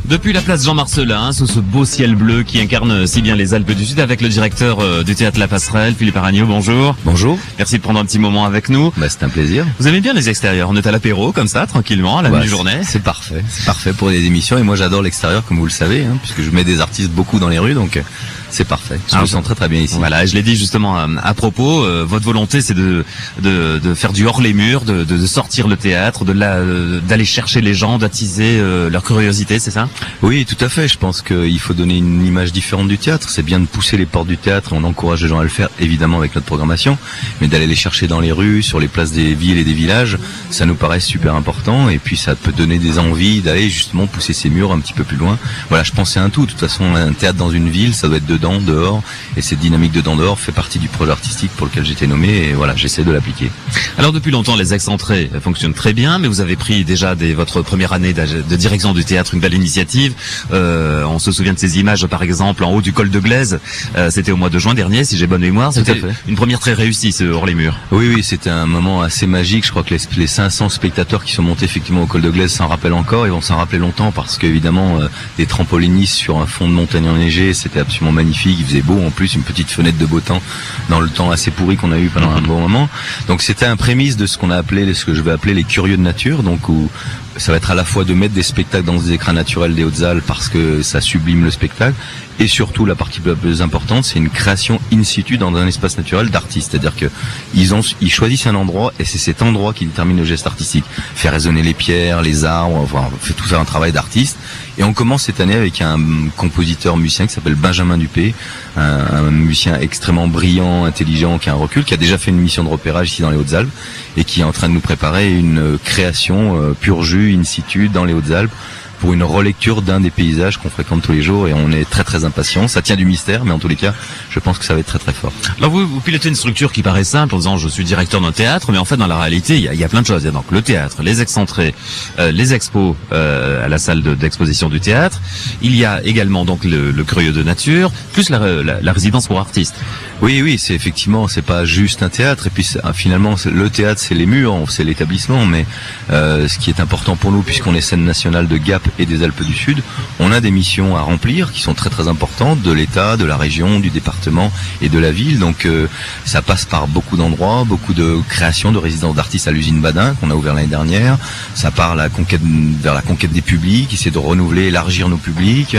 Depuis la place Jean-Marcelin, sous ce beau ciel bleu qui incarne si bien les Alpes du Sud, avec le directeur du théâtre La Passerelle, Philippe Aragnaud, bonjour. Bonjour. Merci de prendre un petit moment avec nous. C'est un plaisir. Vous aimez bien les extérieurs? On est à l'apéro, comme ça, tranquillement, à la mi-journée. C'est parfait pour des émissions. Et moi j'adore l'extérieur, comme vous le savez, puisque je mets des artistes beaucoup dans les rues, donc c'est parfait. Je me sens très très bien ici. Voilà, je l'ai dit justement à propos, votre volonté c'est de faire du hors les murs, de sortir le théâtre, d'aller chercher les gens, d'attiser leur curiosité, c'est ça? Oui, tout à fait. Je pense qu'il faut donner une image différente du théâtre. C'est bien de pousser les portes du théâtre, on encourage les gens à le faire, évidemment avec notre programmation, mais d'aller les chercher dans les rues, sur les places des villes et des villages, ça nous paraît super important. Et puis ça peut donner des envies d'aller justement pousser ces murs un petit peu plus loin. Voilà, je pense que c'est un tout. De toute façon, un théâtre dans une ville, ça doit être dedans, dehors, et cette dynamique dedans-dehors fait partie du projet artistique pour lequel j'étais nommé, et voilà, j'essaie de l'appliquer. Alors depuis longtemps, les excentrés fonctionnent très bien, mais vous avez pris déjà dès votre première année de direction du théâtre une belle initiative. On se souvient de ces images, par exemple, en haut du col de Glaise. C'était au mois de juin dernier, si j'ai bonne mémoire. C'était une première très réussie, ce hors les murs. Oui, c'était un moment assez magique. Je crois que les 500 spectateurs qui sont montés effectivement au col de Glaise s'en rappellent encore. Ils vont s'en rappeler longtemps parce qu'évidemment, des trampolinistes sur un fond de montagne enneigé, c'était absolument magnifique. Il faisait beau en plus, une petite fenêtre de beau temps dans le temps assez pourri qu'on a eu pendant un bon moment. Donc c'était un prémisse de ce qu'on a appelé, ce que je vais appeler les curieux de nature, donc où ça va être à la fois de mettre des spectacles dans des écrans naturels des Hautes-Alpes parce que ça sublime le spectacle, et surtout la partie la plus importante, c'est une création in situ dans un espace naturel d'artistes. C'est-à-dire que ils choisissent un endroit et c'est cet endroit qui détermine le geste artistique. Faire résonner les pierres, les arbres, enfin, on fait tout ça un travail d'artiste. Et on commence cette année avec un compositeur musicien qui s'appelle Benjamin Dupé, un musicien extrêmement brillant, intelligent, qui a un recul, qui a déjà fait une mission de repérage ici dans les Hautes-Alpes et qui est en train de nous préparer une création pur jus in situ dans les Hautes-Alpes pour une relecture d'un des paysages qu'on fréquente tous les jours, et on est très très impatients. Ça tient du mystère, mais en tous les cas, je pense que ça va être très très fort. Alors vous pilotez une structure qui paraît simple en disant je suis directeur d'un théâtre, mais en fait dans la réalité il y a plein de choses. Il y a donc le théâtre, les excentrés, les expos à la salle d'exposition du théâtre. Il y a également donc le curieux de nature, plus la résidence pour artistes. Oui, c'est effectivement, c'est pas juste un théâtre. Et puis finalement, le théâtre, c'est les murs, c'est l'établissement. Mais ce qui est important pour nous, puisqu'on est scène nationale de Gap et des Alpes du Sud, on a des missions à remplir qui sont très très importantes, de l'État, de la région, du département et de la ville. Donc ça passe par beaucoup d'endroits, beaucoup de créations de résidences d'artistes à l'usine Badin qu'on a ouvert l'année dernière. Ça part vers la conquête des publics, essayer de renouveler, élargir nos publics.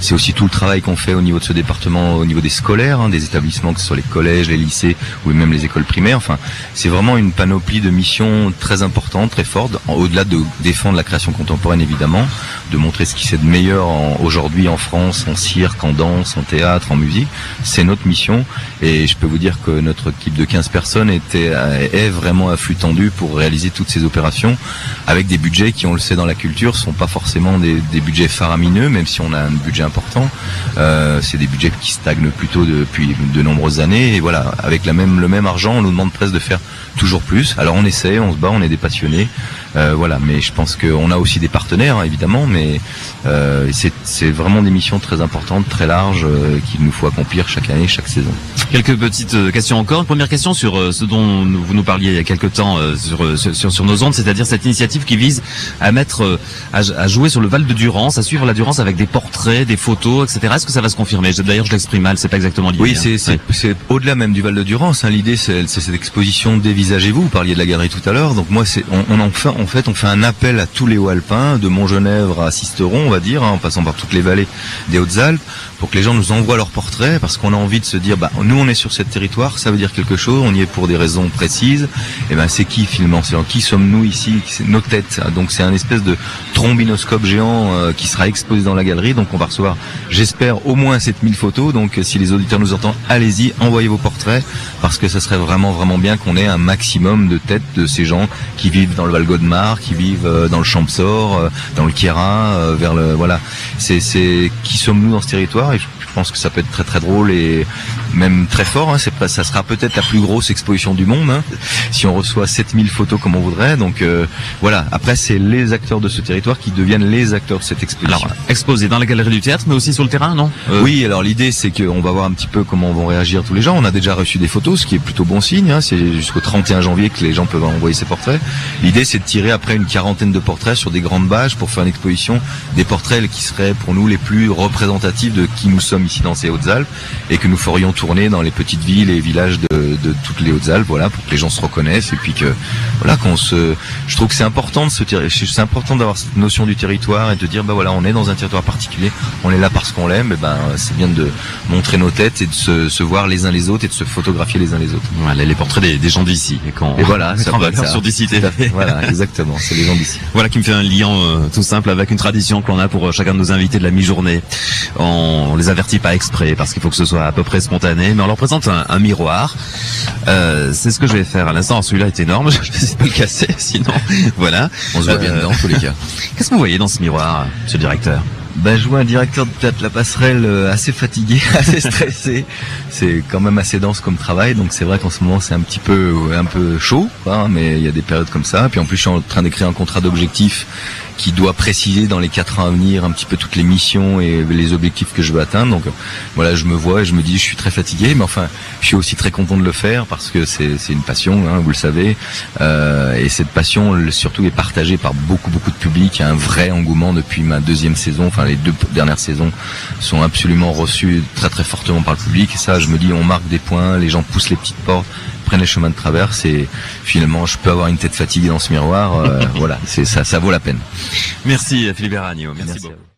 C'est aussi tout le travail qu'on fait au niveau de ce département, au niveau des scolaires, des établissements, que ce soit les collèges, les lycées ou même les écoles primaires. Enfin, c'est vraiment une panoplie de missions très importantes, très fortes, au-delà de défendre la création contemporaine évidemment, de montrer ce qui s'est de meilleur aujourd'hui en France, en cirque, en danse, en théâtre, en musique. C'est notre mission, et je peux vous dire que notre équipe de 15 personnes est vraiment à flux tendu pour réaliser toutes ces opérations, avec des budgets qui, on le sait dans la culture, sont pas forcément des budgets faramineux, même si on a un budget important. C'est des budgets qui stagnent plutôt depuis de nombreuses années, et voilà, avec le même argent, on nous demande presque de faire toujours plus. Alors on essaie, on se bat, on est des passionnés, voilà. Mais je pense qu'on a aussi des partenaires, évidemment, mais c'est vraiment des missions très importantes, très larges, qu'il nous faut accomplir chaque année, chaque saison. Quelques petites questions encore. Une première question sur ce dont vous nous parliez il y a quelques temps sur nos ondes, c'est-à-dire cette initiative qui vise à à jouer sur le Val de Durance, à suivre la Durance avec des portraits, des photos, etc. Est-ce que ça va se confirmer? D'ailleurs, je l'exprime mal, c'est pas exactement l'idée. Oui, c'est au-delà même du Val de Durance. L'idée, c'est cette exposition Dévisagez-vous. Vous parliez de la galerie tout à l'heure. Donc moi, on fait un appel à tous les Hauts-Alpins, de Montgenèvre à Sisteron, on va dire, en passant par toutes les vallées des Hautes-Alpes, pour que les gens nous envoient leurs portraits, parce qu'on a envie de se dire, nous on est sur ce territoire, ça veut dire quelque chose, on y est pour des raisons précises. Et c'est qui finalement? C'est qui sommes-nous ici? C'est nos têtes. Donc c'est un espèce de trombinoscope géant qui sera exposé dans la galerie. Donc on va recevoir, j'espère, au moins 7000 photos. Donc si les auditeurs nous entendent, allez-y, envoyez vos portraits, parce que ça serait vraiment vraiment bien qu'on ait un maximum de têtes de ces gens qui vivent dans le Val-Gaudemar, qui vivent dans le Champsaur, dans le Queyras, voilà. C'est qui sommes-nous dans ce territoire? Et je pense que ça peut être très très drôle et même très fort. Hein, ça sera peut-être la plus grosse exposition du monde, hein, si on reçoit 7000 photos comme on voudrait. Donc voilà. Après, c'est les acteurs de ce territoire qui deviennent les acteurs de cette exposition. Alors, exposé dans la galerie du théâtre, mais aussi sur le terrain, non? Oui. Alors l'idée, c'est qu'on va voir un petit peu comment vont réagir tous les gens. On a déjà reçu des photos, ce qui est plutôt bon signe. Hein. C'est jusqu'au 31 janvier que les gens peuvent envoyer ces portraits. L'idée, c'est de tirer après une quarantaine de portraits sur des grandes bâches pour faire une exposition des portraits qui seraient pour nous les plus représentatifs de qui nous sommes ici dans ces Hautes-Alpes et que nous ferions tourner dans les petites villes et villages de toutes les Hautes-Alpes, voilà, pour que les gens se reconnaissent et puis que voilà je trouve que c'est important c'est important d'avoir cette notion du territoire et de dire bah voilà, on est dans un territoire particulier, on est là parce qu'on l'aime, et ben c'est bien de montrer nos têtes et de se voir les uns les autres et de se photographier les uns les autres. Voilà, les portraits des gens d'ici et voilà, ça va sur d'ici. Voilà, exactement, c'est les gens d'ici. Voilà qui me fait un lien tout simple avec une tradition qu'on a pour chacun de nos invités de la mi-journée. On les avertit pas exprès parce qu'il faut que ce soit à peu près spontané, mais on leur présente un miroir. C'est ce que je vais faire à l'instant. Celui-là est énorme, je vais essayer de le casser, sinon voilà. On se voit bien dedans en tous les cas. Qu'est-ce que vous voyez dans ce miroir, monsieur le directeur? Ben, je vois un directeur de théâtre La Passerelle assez fatigué, assez stressé. C'est quand même assez dense comme travail, donc c'est vrai qu'en ce moment c'est un peu chaud, hein, mais il y a des périodes comme ça. Puis en plus je suis en train d'écrire un contrat d'objectifs qui doit préciser dans les 4 ans à venir un petit peu toutes les missions et les objectifs que je veux atteindre. Donc voilà, je me vois et je me dis je suis très fatigué, mais enfin je suis aussi très content de le faire parce que c'est une passion, hein, vous le savez, et cette passion surtout est partagée par beaucoup de public. Il y a un vrai engouement depuis ma 2e saison. Enfin, les 2 dernières saisons sont absolument reçues très fortement par le public. Et ça, je me dis, on marque des points, les gens poussent les petites portes, prennent les chemins de traverse et finalement, je peux avoir une tête fatiguée dans ce miroir. Voilà, ça vaut la peine. Merci Philippe Eragno. Merci beaucoup.